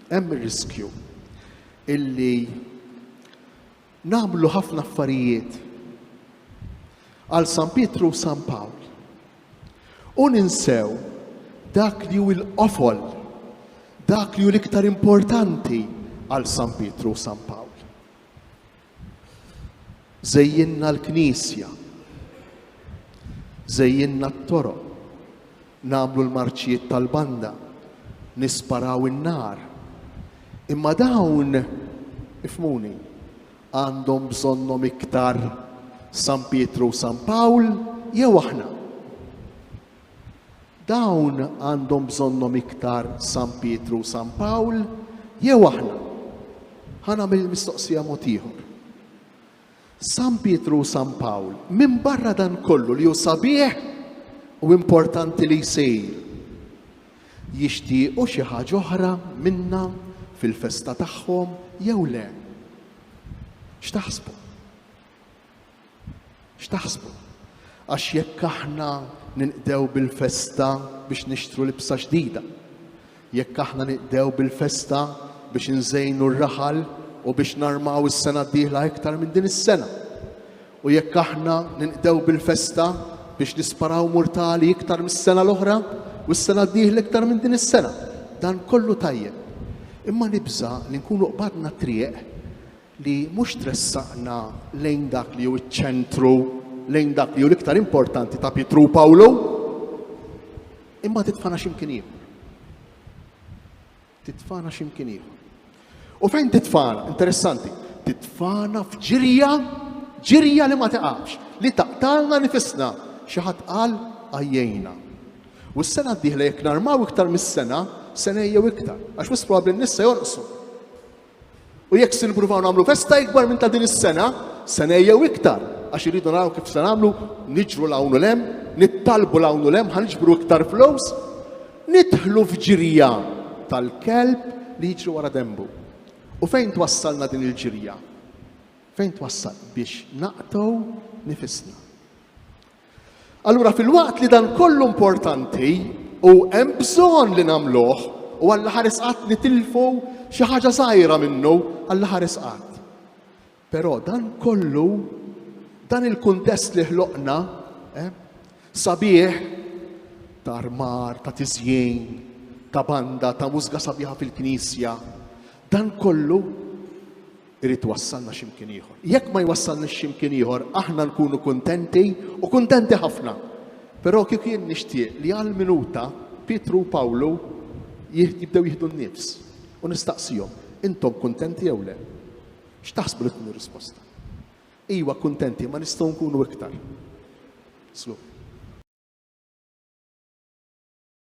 hemm ir-riskju illi nagħmlu ħafna affarijiet għal San Pietru u San Pawl u ninsew dak li hu l-qofol, dak li hu l-iktar importanti għal San Pietru u San Pawl. Żejjinna l-Knisja, żejjinna t-toroq, nagħmlu l-marċijiet tal-banda, nisparaw in-nar. Imma dawn, ifhmuni, għandhom bżonnhom iktar San Pietru u San Pawl jew aħna. Dawn għandhom bżonnhom iktar San Pietru u San Pawl jew aħna. Ħanagħmel mistoqsija mod ieħor. San Pietru u San Pawl, minn barra dan kollu li hu sabiħ u importanti li jsir, jixtiequ xi ħaġa oħra minnha fil-festa tagħhom jew le. X'taħsbu? X'taħsbu? Għax jekk aħna ninqdew bil-festa biex nixtru libsa ġdida, jekk aħna ninqdew bil-festa biex inżejnu r-raħal u biex narmaw is-sena d-dieħla iktar minn din is-sena, u jekk aħna ninqdew bil-festa biex nisparaw murtali iktar mis-sena l-oħra u s-sena d-dieħla iktar minn din is-sena, dan kollu tajjeb. Imma nibża li nkunu qbadna triq li mhux tressaqna lejn dak li hu ċ-ċentru, lejn dak li hu l-iktar importanti ta' Pietru u Pawlu, imma titfana x'imkien ieħor. Titfana x'imkien ieħor. U fejn titfana? Interessanti. Titfana f'ġirja, ġirja li ma taqafx, li taqtalna nifisna. Xi ħadd qal għajjejna. U s-sena d-dieħla jekk narmaw iktar mis-sena, sena jew iktar, għax wis probabbli n-nissa jonqsu. U jekk se nippruvaw nagħmlu festa ikbar minn ta' din is-sena, sena jew iktar, għax iridu naraw kif se nagħmlu, niġru l-hawn u lem, nittalbu l-hawn u lem, ħaniġbru iktar flows, nidħlu f'ġirja tal-kelb li jiġru wara dembu. U fejn twassalna din il-ġirja? Fejn twassal? Biex naqtaw nifisna. Allura fil-waqt li dan kollu importanti u hemm bżonn li nagħmluh u Alla ħares qatt nitilfu xi ħaġa żgħira minnu Alla ħares qatt. Però dan kollu, dan il-kuntest li ħloqna, sabiħ ta' armar, ta' tiżjien, ta' banda, ta' mużika sabiħa fil-Knisja, dan kollu irid wassalna x'imkien ieħor. Jekk ma jwassalniex x'imkien ieħor, aħna nkunu kuntenti u kuntenti ħafna. Però kif jien nixtieq li għal minuta Pietru u Pawlu jibdew jieħdu n-nifs u nistaqsihom, intom kuntenti jew le? X'taħsbu li tkun ir-risposta? Iwa kuntenti, ma nistgħu nkunu iktar. Slu.